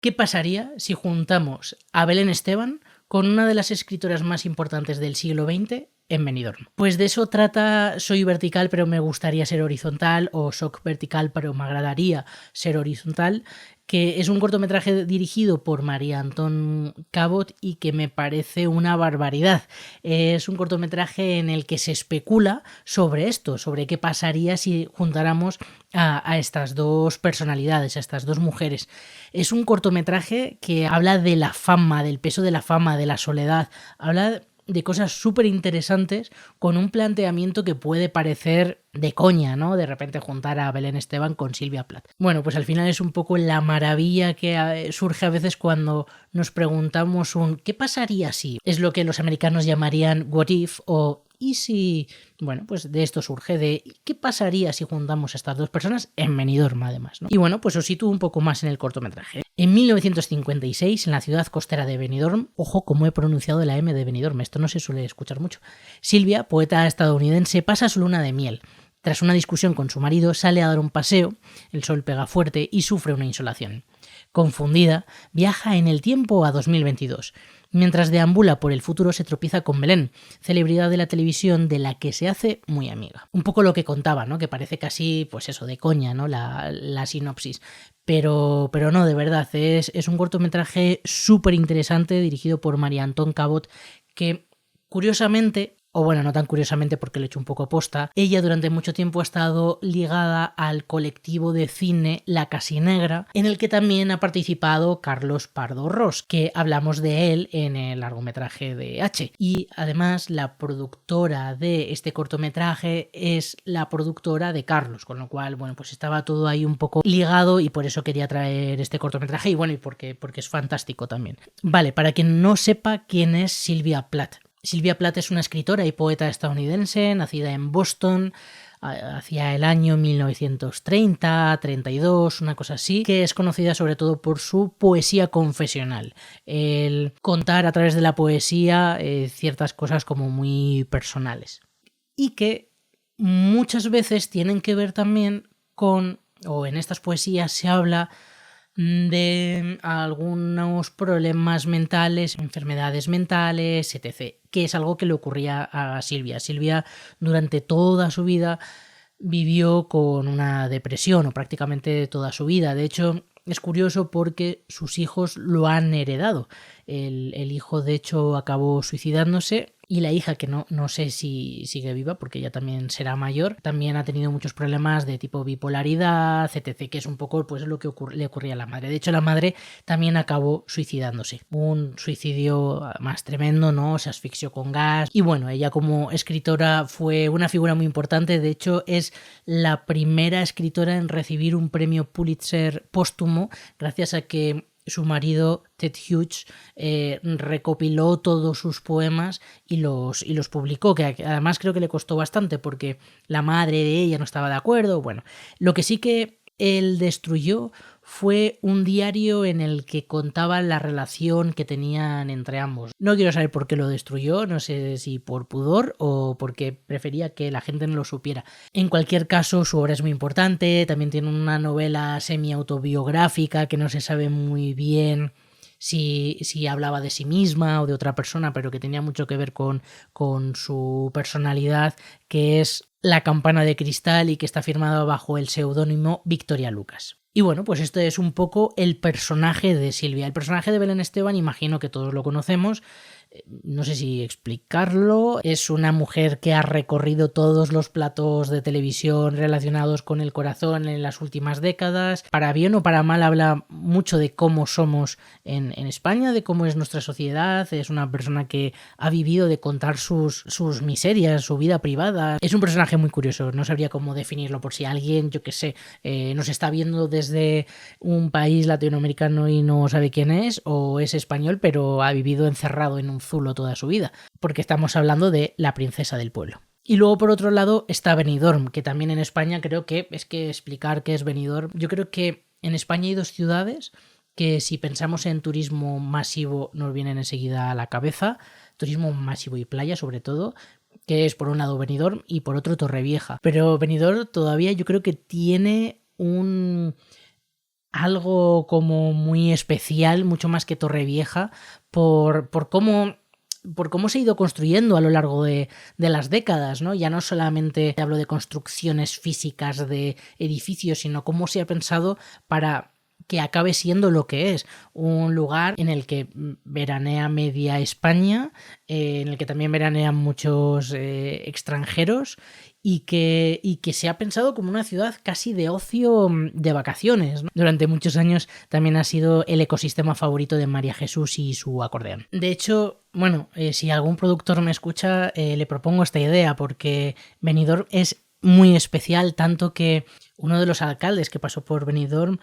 ¿Qué pasaría si juntamos a Belén Esteban con una de las escritoras más importantes del siglo XX en Benidorm? Pues de eso trata Soy vertical pero me gustaría ser horizontal, o Soc vertical pero me agradaría ser horizontal, que es un cortometraje dirigido por María Antón Cabot y que me parece una barbaridad. Es un cortometraje en el que se especula sobre esto, sobre qué pasaría si juntáramos a estas dos personalidades, a estas dos mujeres. Es un cortometraje que habla de la fama, del peso de la fama, de la soledad, habla de cosas súper interesantes con un planteamiento que puede parecer de coña, ¿no? De repente juntar a Belén Esteban con Silvia Plath. Bueno, pues al final es un poco la maravilla que surge a veces cuando nos preguntamos ¿qué pasaría si? Es lo que los americanos llamarían what if o ¿y si? Bueno, pues de esto surge de ¿qué pasaría si juntamos a estas dos personas en Benidorm además, ¿no? Y bueno, pues os sitúo un poco más en el cortometraje. En 1956, en la ciudad costera de Benidorm, ojo cómo he pronunciado la M de Benidorm, esto no se suele escuchar mucho, Silvia, poeta estadounidense, pasa su luna de miel. Tras una discusión con su marido, sale a dar un paseo, el sol pega fuerte y sufre una insolación. Confundida, viaja en el tiempo a 2022. Mientras deambula por el futuro se tropieza con Belén, celebridad de la televisión de la que se hace muy amiga. Un poco lo que contaba, ¿no? Que parece casi, pues eso, de coña, ¿no? La sinopsis. Pero no, de verdad, es un cortometraje súper interesante dirigido por María Antón Cabot que, curiosamente, o bueno, no tan curiosamente porque lo he hecho un poco posta, ella durante mucho tiempo ha estado ligada al colectivo de cine La Casinegra, en el que también ha participado Carlos Pardo Ros, que hablamos de él en el largometraje de H. Y además la productora de este cortometraje es la productora de Carlos, con lo cual, bueno, pues estaba todo ahí un poco ligado y por eso quería traer este cortometraje y bueno, y porque es fantástico también. Vale, para quien no sepa quién es Silvia Plath. Silvia Plath es una escritora y poeta estadounidense, nacida en Boston hacia el año 1930, 32, una cosa así, que es conocida sobre todo por su poesía confesional, el contar a través de la poesía ciertas cosas como muy personales y que muchas veces tienen que ver también con, o en estas poesías se habla de algunos problemas mentales, enfermedades mentales, etc., que es algo que le ocurría a Silvia. Silvia durante toda su vida vivió con una depresión, o prácticamente toda su vida. De hecho, es curioso porque sus hijos lo han heredado. El hijo, de hecho, acabó suicidándose. Y la hija, que no sé si sigue viva porque ella también será mayor, también ha tenido muchos problemas de tipo bipolaridad, etc., que es un poco pues lo que le ocurría a la madre. De hecho, la madre también acabó suicidándose. Un suicidio más tremendo, ¿no? Se asfixió con gas. Y bueno, ella como escritora fue una figura muy importante. De hecho, es la primera escritora en recibir un premio Pulitzer póstumo gracias a que su marido Ted Hughes recopiló todos sus poemas y los publicó, que además creo que le costó bastante porque la madre de ella no estaba de acuerdo. Bueno, lo que sí que él destruyó fue un diario en el que contaba la relación que tenían entre ambos. No quiero saber por qué lo destruyó, no sé si por pudor o porque prefería que la gente no lo supiera. En cualquier caso, su obra es muy importante, también tiene una novela semi-autobiográfica que no se sabe muy bien si hablaba de sí misma o de otra persona, pero que tenía mucho que ver con su personalidad, que es La campana de cristal y que está firmada bajo el seudónimo Victoria Lucas. Y bueno, pues este es un poco el personaje de Silvia. El personaje de Belén Esteban, imagino que todos lo conocemos. No sé si explicarlo. Es una mujer que ha recorrido todos los platós de televisión relacionados con el corazón en las últimas décadas. Para bien o para mal habla mucho de cómo somos en España, de cómo es nuestra sociedad. Es una persona que ha vivido de contar sus miserias, su vida privada. Es un personaje muy curioso, no sabría cómo definirlo por si alguien, yo qué sé, nos está viendo desde un país latinoamericano y no sabe quién es, o es español pero ha vivido encerrado en un zulo toda su vida, porque estamos hablando de la princesa del pueblo. Y luego por otro lado está Benidorm, que también en España creo que es que explicar qué es Benidorm, yo creo que en España hay dos ciudades que si pensamos en turismo masivo nos vienen enseguida a la cabeza, turismo masivo y playa sobre todo, que es por un lado Benidorm y por otro Torrevieja. Pero Benidorm todavía yo creo que tiene un algo como muy especial, mucho más que Torrevieja, por cómo se ha ido construyendo a lo largo de las décadas, ¿no? Ya no solamente hablo de construcciones físicas de edificios, sino cómo se ha pensado para que acabe siendo lo que es, un lugar en el que veranea media España, en el que también veranean muchos extranjeros y que se ha pensado como una ciudad casi de ocio, de vacaciones, ¿no? Durante muchos años también ha sido el ecosistema favorito de María Jesús y su acordeón. De hecho, bueno, si algún productor me escucha, le propongo esta idea porque Benidorm es muy especial, tanto que uno de los alcaldes que pasó por Benidorm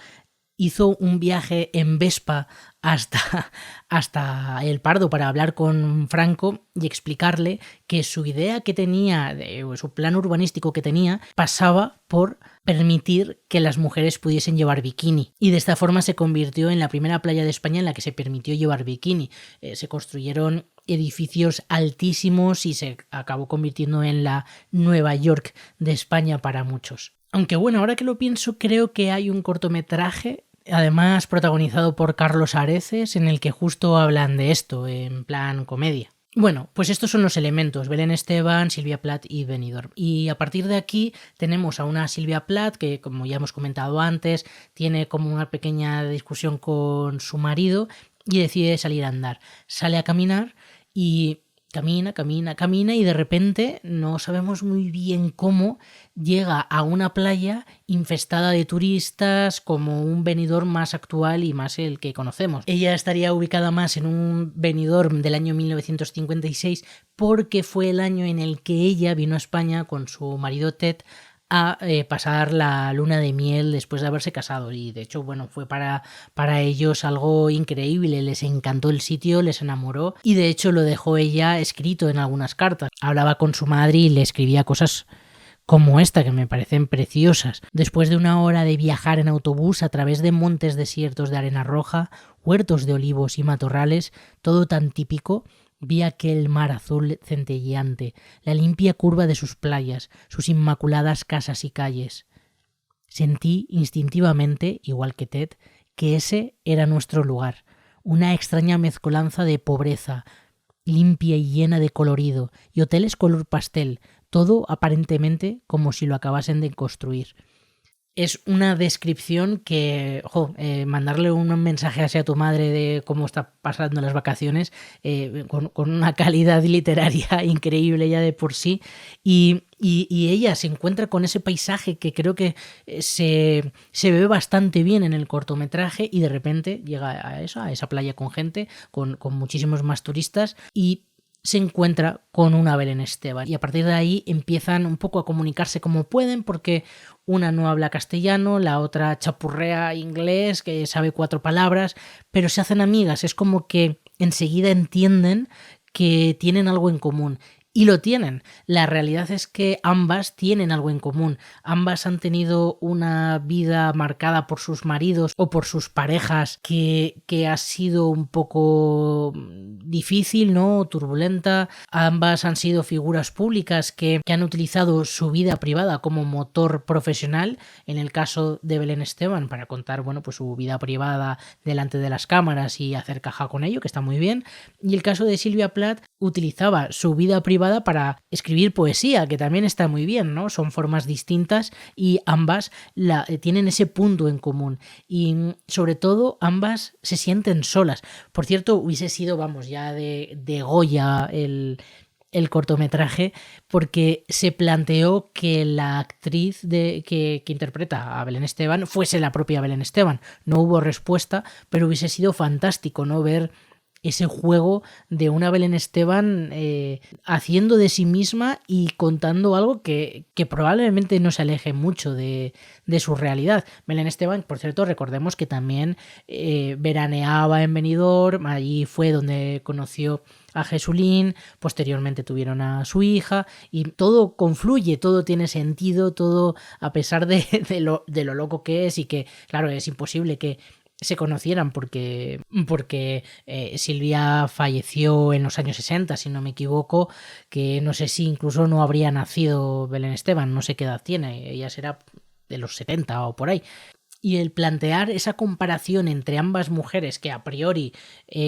hizo un viaje en Vespa hasta El Pardo para hablar con Franco y explicarle que su idea que tenía, su plan urbanístico que tenía, pasaba por permitir que las mujeres pudiesen llevar bikini. Y de esta forma se convirtió en la primera playa de España en la que se permitió llevar bikini. Se construyeron edificios altísimos y se acabó convirtiendo en la Nueva York de España para muchos. Aunque bueno, ahora que lo pienso, creo que hay un cortometraje, además protagonizado por Carlos Areces, en el que justo hablan de esto, en plan comedia. Bueno, pues estos son los elementos: Belén Esteban, Silvia Plath y Benidorm. Y a partir de aquí tenemos a una Silvia Plath que, como ya hemos comentado antes, tiene como una pequeña discusión con su marido y decide salir a andar. Sale a caminar y camina y de repente no sabemos muy bien cómo llega a una playa infestada de turistas, como un Benidorm más actual y más el que conocemos. Ella estaría ubicada más en un Benidorm del año 1956 porque fue el año en el que ella vino a España con su marido Ted a pasar la luna de miel después de haberse casado, y de hecho, bueno, fue para ellos algo increíble, les encantó el sitio, les enamoró, y de hecho lo dejó ella escrito en algunas cartas. Hablaba con su madre y le escribía cosas como esta, que me parecen preciosas. Después de una hora de viajar en autobús a través de montes desiertos de arena roja, huertos de olivos y matorrales, todo tan típico, vi aquel mar azul centelleante, la limpia curva de sus playas, sus inmaculadas casas y calles. Sentí instintivamente, igual que Ted, que ese era nuestro lugar, una extraña mezcolanza de pobreza, limpia y llena de colorido, y hoteles color pastel, todo aparentemente como si lo acabasen de construir. Es una descripción que, mandarle un mensaje así a tu madre de cómo está pasando las vacaciones, con una calidad literaria increíble ya de por sí, y ella se encuentra con ese paisaje que creo que se ve bastante bien en el cortometraje, y de repente llega a esa playa con gente, con muchísimos más turistas, y se encuentra con una Belén Esteban, y a partir de ahí empiezan un poco a comunicarse como pueden, porque una no habla castellano, la otra chapurrea inglés, que sabe 4 palabras, pero se hacen amigas. Es como que enseguida entienden que tienen algo en común. Y lo tienen. La realidad es que ambas tienen algo en común. Ambas han tenido una vida marcada por sus maridos o por sus parejas que ha sido un poco difícil, ¿no? Turbulenta. Ambas han sido figuras públicas que han utilizado su vida privada como motor profesional. En el caso de Belén Esteban, para contar, bueno, pues su vida privada delante de las cámaras y hacer caja con ello, que está muy bien. Y el caso de Silvia Plath utilizaba su vida privada para escribir poesía, que también está muy bien, ¿no? Son formas distintas y ambas tienen ese punto en común. Y sobre todo, ambas se sienten solas. Por cierto, hubiese sido, vamos, ya de Goya el cortometraje, porque se planteó que la actriz que interpreta a Belén Esteban fuese la propia Belén Esteban. No hubo respuesta, pero hubiese sido fantástico, ¿no? Ver ese juego de una Belén Esteban haciendo de sí misma y contando algo que probablemente no se aleje mucho de su realidad. Belén Esteban, por cierto, recordemos que también veraneaba en Benidorm, allí fue donde conoció a Jesulín, posteriormente tuvieron a su hija, y todo confluye, todo tiene sentido, todo, a pesar de lo loco que es, y que, claro, es imposible que se conocieran porque Silvia falleció en los años 60, si no me equivoco, que no sé si incluso no habría nacido Belén Esteban, no sé qué edad tiene, ella será de los 70 o por ahí. Y el plantear esa comparación entre ambas mujeres, que a priori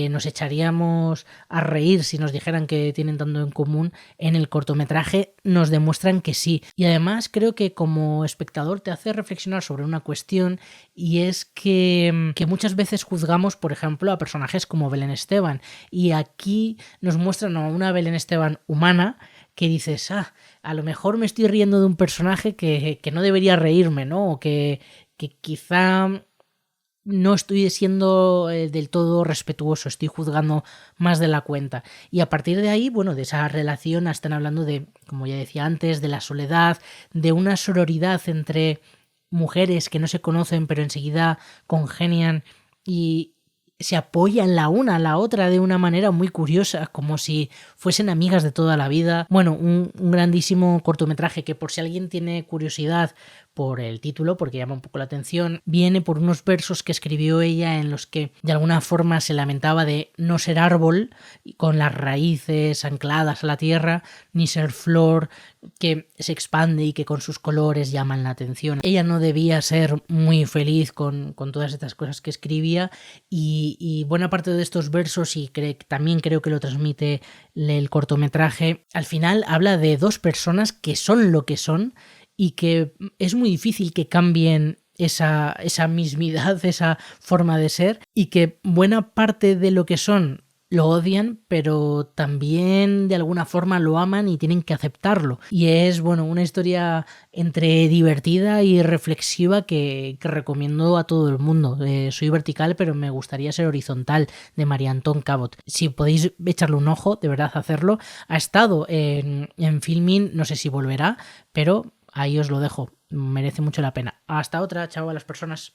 nos echaríamos a reír si nos dijeran que tienen tanto en común, en el cortometraje nos demuestran que sí. Y además creo que como espectador te hace reflexionar sobre una cuestión, y es que muchas veces juzgamos, por ejemplo, a personajes como Belén Esteban. Y aquí nos muestran a una Belén Esteban humana que dices, a lo mejor me estoy riendo de un personaje que no debería reírme, ¿no? O que quizá no estoy siendo del todo respetuoso, estoy juzgando más de la cuenta. Y a partir de ahí, bueno, de esa relación están hablando de, como ya decía antes, de la soledad, de una sororidad entre mujeres que no se conocen pero enseguida congenian y se apoyan la una a la otra de una manera muy curiosa, como si fuesen amigas de toda la vida. Bueno, un grandísimo cortometraje que, por si alguien tiene curiosidad por el título, porque llama un poco la atención, viene por unos versos que escribió ella en los que de alguna forma se lamentaba de no ser árbol con las raíces ancladas a la tierra, ni ser flor que se expande y que con sus colores llaman la atención. Ella no debía ser muy feliz con todas estas cosas que escribía, y buena parte de estos versos, y también creo que lo transmite el cortometraje, al final habla de dos personas que son lo que son y que es muy difícil que cambien esa mismidad, esa forma de ser, y que buena parte de lo que son lo odian, pero también de alguna forma lo aman y tienen que aceptarlo. Y es, bueno, una historia entre divertida y reflexiva que recomiendo a todo el mundo. Soy vertical, pero me gustaría ser horizontal, de Marie-Antoine Cabot. Si podéis echarle un ojo, de verdad hacerlo. Ha estado en Filmin, no sé si volverá, pero ahí os lo dejo. Merece mucho la pena. Hasta otra, chao a las personas.